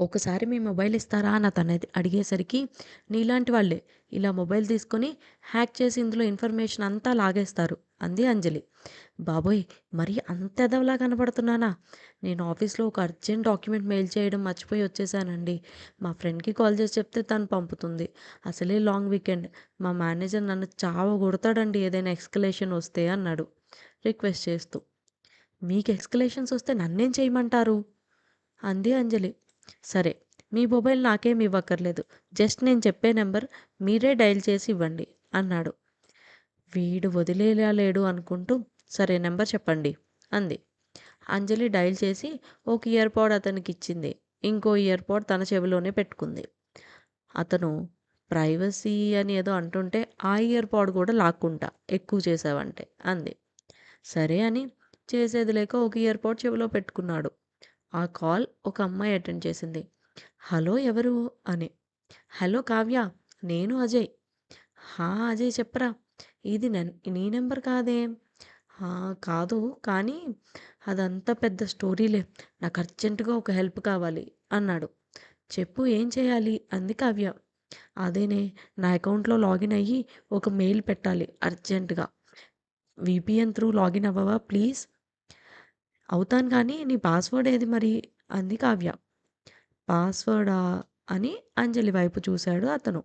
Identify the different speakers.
Speaker 1: ఒకసారి మీ మొబైల్ ఇస్తారా అని అతనైతే అడిగేసరికి, నీలాంటి వాళ్ళే ఇలా మొబైల్ తీసుకొని హ్యాక్ చేసి ఇందులో ఇన్ఫర్మేషన్ అంతా లాగేస్తారు అంది అంజలి. బాబోయ్! మరీ అంత ఎదవలా కనపడుతున్నానా? నేను ఆఫీస్‌లో ఒక అర్జెంట్ డాక్యుమెంట్ మెయిల్ చేయడం మర్చిపోయి వచ్చేసానండి. మా ఫ్రెండ్‌కి కాల్ చేసి చెప్తే తను పంపుతుంది. అసలే లాంగ్ వీకెండ్. మా మేనేజర్ నన్ను చావగొడతాడండి ఏదైనా ఎస్కలేషన్ వస్తే అన్నాడు రిక్వెస్ట్ చేస్తూ. మీకు ఎస్కలేషన్స్ వస్తే నన్నేం చేయమంటారు? అంది అంజలి. సరే, మీ మొబైల్ నాకేమి ఇవ్వక్కర్లేదు. జస్ట్ నేను చెప్పే నంబర్ మీరే డయల్ చేసి ఇవ్వండి అన్నాడు. వీడు వదిలేలా లేడు అనుకుంటూ, సరే నంబర్ చెప్పండి అంది. అంజలి డయల్ చేసి ఒక ఇయర్ పాడ్ అతనికిచ్చింది. ఇంకో ఇయర్ పాడ్ తన చెవిలోనే పెట్టుకుంది. అతను ప్రైవసీ అని ఏదో అంటుంటే ఆ ఇయర్ పాడ్ కూడా లాక్కుంటా ఎక్కువ చేసావంటే అంది. సరే అని చేసేది లేక ఒక ఇయర్ పాడ్ చెవిలో పెట్టుకున్నాడు. ఆ కాల్ ఒక అమ్మాయి అటెండ్ చేసింది. హలో ఎవరు అని. హలో కావ్య, నేను అజయ్. హా అజయ్ చెప్పరా. ఇది నీ నెంబర్ కాదే. హా కాదు, కానీ అదంతా పెద్ద స్టోరీలే. నాకు అర్జెంటుగా ఒక హెల్ప్ కావాలి అన్నాడు. చెప్పు ఏం చేయాలి అంది కావ్య. అదేనే, నా అకౌంట్లో లాగిన్ అయ్యి ఒక మెయిల్ పెట్టాలి అర్జెంటుగా. విపిఎన్ త్రూ లాగిన్ అవ్వవా ప్లీజ్. అవుతాను కానీ నీ పాస్వర్డ్ ఏది మరి అంది కావ్య. పాస్వర్డా అని అంజలి వైపు చూశాడు అతను.